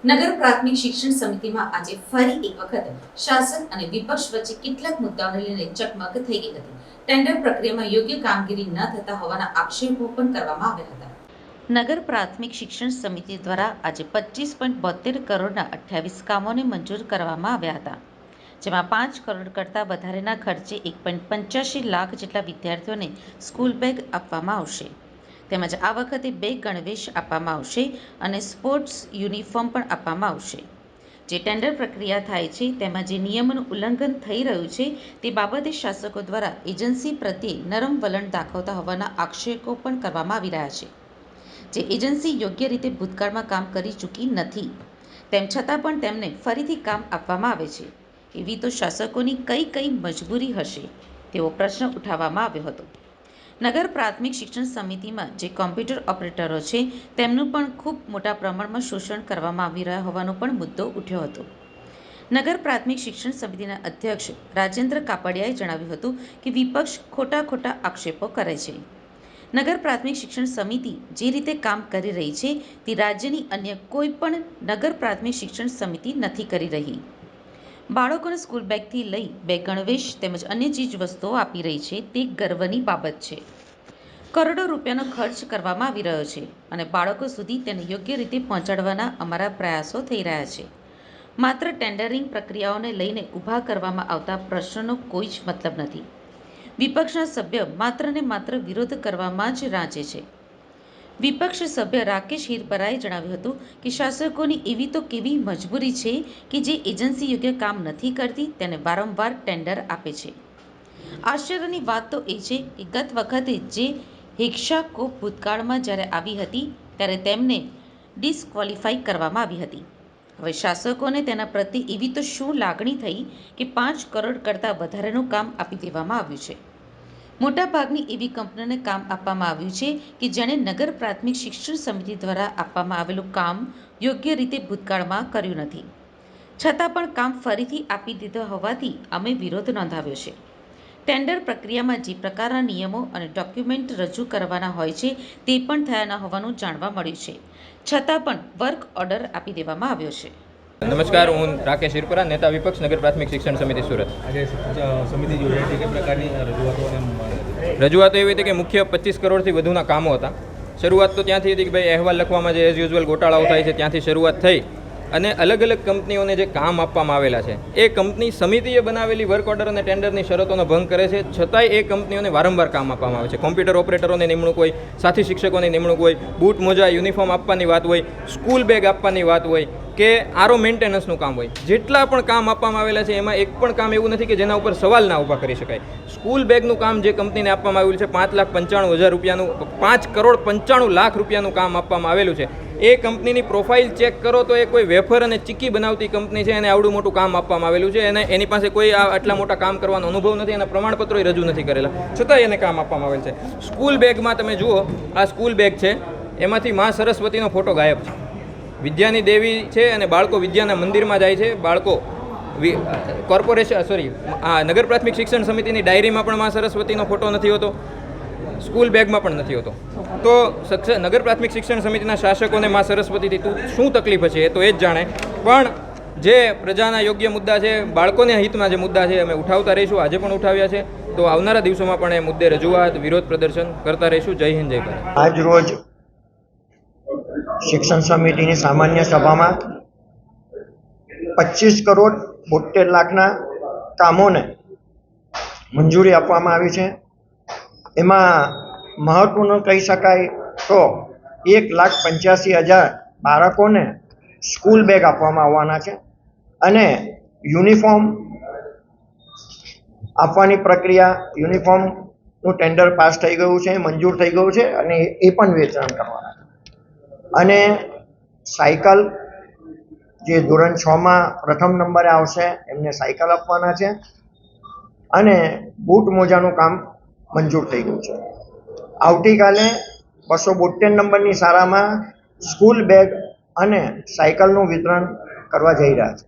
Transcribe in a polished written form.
નગર પ્રાથમિક શિક્ષણ સમિતિમાં આજે ફરી એક વખત શાસક અને વિપક્ષ વચ્ચે કેટલાક મુદ્દાઓને લઈને ચકમક થઈ ગઈ હતી. ટેન્ડર પ્રક્રિયામાં યોગ્ય કામગીરી ન થતા હોવાના આક્ષેપો પણ કરવામાં આવ્યા હતા. નગર પ્રાથમિક શિક્ષણ સમિતિ દ્વારા આજે 25.72 કરોડના 28 કામોને મંજૂર કરવામાં આવ્યા હતા, જેમાં 5 કરોડ કરતાં વધારેના ખર્ચે 1.85 લાખ જેટલા વિદ્યાર્થીઓને સ્કૂલ બેગ આપવામાં આવશે. તેમજ આ વખતે 2 ગણવેશ આપવામાં આવશે અને સ્પોર્ટ્સ યુનિફોર્મ પણ આપવામાં આવશે. જે ટેન્ડર પ્રક્રિયા થાય છે તેમાં જે નિયમોનું ઉલ્લંઘન થઈ રહ્યું છે તે બાબતે શાસકો દ્વારા એજન્સી પ્રત્યે નરમ વલણ દાખવતા હોવાના આક્ષેપો પણ કરવામાં આવી રહ્યા છે. જે એજન્સી યોગ્ય રીતે ભૂતકાળમાં કામ કરી ચૂકી નથી, તેમ છતાં પણ તેમને ફરીથી કામ આપવામાં આવે છે. એવી તો શાસકોની કઈ મજબૂરી હશે તેવો પ્રશ્ન ઉઠાવવામાં આવ્યો હતો. નગર પ્રાથમિક શિક્ષણ સમિતિમાં જે કોમ્પ્યુટર ઓપરેટરો છે તેમનું પણ ખૂબ મોટા પ્રમાણમાં શોષણ કરવામાં આવી રહ્યા હોવાનો પણ મુદ્દો ઉઠ્યો હતો. નગર પ્રાથમિક શિક્ષણ સમિતિના અધ્યક્ષ રાજેન્દ્ર કાપડિયાએ જણાવ્યું હતું કે વિપક્ષ ખોટા આક્ષેપો કરે છે. નગર પ્રાથમિક શિક્ષણ સમિતિ જે રીતે કામ કરી રહી છે તે રાજ્યની અન્ય કોઈ પણ નગર પ્રાથમિક શિક્ષણ સમિતિ નથી કરી રહી. બાળકોને સ્કૂલ બેગથી લઈ 2 ગણવેશ તેમજ અન્ય ચીજ વસ્તુઓ આપી રહી છે તે ગર્વની બાબત છે. કરોડો રૂપિયાનો ખર્ચ કરવામાં આવી રહ્યો છે અને બાળકો સુધી તેને યોગ્ય રીતે પહોંચાડવાના અમારા પ્રયાસો થઈ રહ્યા છે. માત્ર ટેન્ડરિંગ પ્રક્રિયાઓને લઈને ઊભા કરવામાં આવતા પ્રશ્નોનો કોઈ જ મતલબ નથી. વિપક્ષના સભ્ય માત્ર ને માત્ર વિરોધ કરવામાં જ રાંચે છે. વિપક્ષ સભ્ય રાકેશ હિરપરાએ જણાવ્યું હતું કે શાસકોની એવી તો કેવી મજબૂરી છે કે જે એજન્સી યોગ્ય કામ નથી કરતી તેને વારંવાર ટેન્ડર આપે છે. આશ્ચર્યની વાત તો એ છે કે ગત વખતે જે હેક્સાકોપ ભૂતકાળમાં જ્યારે આવી હતી ત્યારે તેમને ડિસ્ક્વોલિફાઈ કરવામાં આવી હતી. હવે શાસકોને તેના પ્રત્યે એવી તો શું લાગણી થઈ કે 5 કરોડ કરતાં વધારેનું કામ આપી દેવામાં આવ્યું છે. મોટાભાગની એવી કંપનીઓને કામ આપવામાં આવ્યું છે કે જેણે નગર પ્રાથમિક શિક્ષણ સમિતિ દ્વારા આપવામાં આવેલું કામ યોગ્ય રીતે ભૂતકાળમાં કર્યું નથી, છતાં પણ કામ ફરીથી આપી દીધા હોવાથી અમે વિરોધ નોંધાવ્યો છે. ટેન્ડર પ્રક્રિયામાં જે પ્રકારના નિયમો અને ડોક્યુમેન્ટ રજૂ કરવાના હોય છે તે પણ થયા ન હોવાનું જાણવા મળ્યું છે, છતાં પણ વર્ક ઓર્ડર આપી દેવામાં આવ્યો છે. નમસ્કાર, હું રાકેશ હિરપરા, નેતા વિપક્ષ, નગર પ્રાથમિક શિક્ષણ સમિતિ સુરત. આજે સમિતિ યોજાઈ છે, કે પ્રકારની રજૂઆતો એવી હતી કે મુખ્ય 25 કરોડથી વધુના કામો હતા. શરૂઆત તો ત્યાંથી હતી કે ભાઈ અહેવાલ લખવામાં જે એઝ યુઝ્યુઅલ ગોટાળાઓ થાય છે ત્યાંથી શરૂઆત થઈ અને અલગ કંપનીઓને જે કામ આપવામાં આવેલા છે એ કંપની સમિતિએ બનાવેલી વર્ક ઓર્ડર અને ટેન્ડરની શરતોનો ભંગ કરે છે, છતાંય એ કંપનીઓને વારંવાર કામ આપવામાં આવે છે. કોમ્પ્યુટર ઓપરેટરોની નિમણૂક હોય, સાથી શિક્ષકોની નિમણૂક હોય, બૂટ મોજા યુનિફોર્મ આપવાની વાત હોય, સ્કૂલ બેગ આપવાની વાત હોય કે આરો મેન્ટેનન્સનું કામ હોય, જેટલા પણ કામ આપવામાં આવેલા છે એમાં એક પણ કામ એવું નથી કે જેના ઉપર સવાલ ના ઊભા કરી શકાય. સ્કૂલ બેગનું કામ જે કંપનીને આપવામાં આવેલું છે 5,95,000 રૂપિયાનું, 5,95,00,000 રૂપિયાનું કામ આપવામાં આવેલું છે. એ કંપનીની પ્રોફાઇલ ચેક કરો તો એ કોઈ વેફર અને ચીક્કી બનાવતી કંપની છે, એને આવડું મોટું કામ આપવામાં આવેલું છે અને એની પાસે કોઈ આટલા મોટા કામ કરવાનો અનુભવ નથી, એના પ્રમાણપત્રો રજૂ નથી કરેલા, છતાંય એને કામ આપવામાં આવેલ છે. સ્કૂલ બેગમાં તમે જુઓ, આ સ્કૂલ બેગ છે, એમાંથી મા સરસ્વતીનો ફોટો ગાયબ છે. વિદ્યાની દેવી છે અને બાળકો વિદ્યાના મંદિરમાં જાય છે. બાળકો નગર પ્રાથમિક શિક્ષણ સમિતિની ડાયરીમાં પણ મા સરસ્વતીનો ફોટો નથી હોતો, સ્કૂલ બેગમાં પણ નથી હોતો. તો નગર પ્રાથમિક શિક્ષણ સમિતિના શાસકોને મા સરસ્વતીથી શું તકલીફ હશે એ તો એ જ જાણે. પણ જે પ્રજાના યોગ્ય મુદ્દા છે, બાળકોના હિતમાં જે મુદ્દા છે અમે ઉઠાવતા રહીશું, આજે પણ ઉઠાવ્યા છે, તો આવનારા દિવસોમાં પણ એ મુદ્દે રજૂઆત, વિરોધ પ્રદર્શન કરતા રહીશું. જય હિન્દ, જય ભારત. આજ રોજ શિક્ષણ સમિતિની સામાન્ય સભામાં 25 કરોડ 72 લાખના કામોને મંજૂરી આપવામાં આવી છે. એમાં મહત્વનું કહી શકાય તો 1,85,000 બાળકોને સ્કૂલ બેગ આપવામાં આવવાના છે અને યુનિફોર્મ આપવાની પ્રક્રિયા, યુનિફોર્મનું ટેન્ડર પાસ થઈ ગયું છે, મંજૂર થઈ ગયું છે અને એ પણ વેચાણ કરવાના છે. અને સાયકલ જે ધોરણ 6માં પ્રથમ નંબરે આવશે એમને સાયકલ આપવાના છે અને બૂટ મોજાનું કામ મંજૂર થઈ ગયું છે. આવતીકાલે 272 નંબરની શાળામાં સ્કૂલ બેગ અને સાયકલનું વિતરણ કરવા જઈ રહ્યા છે.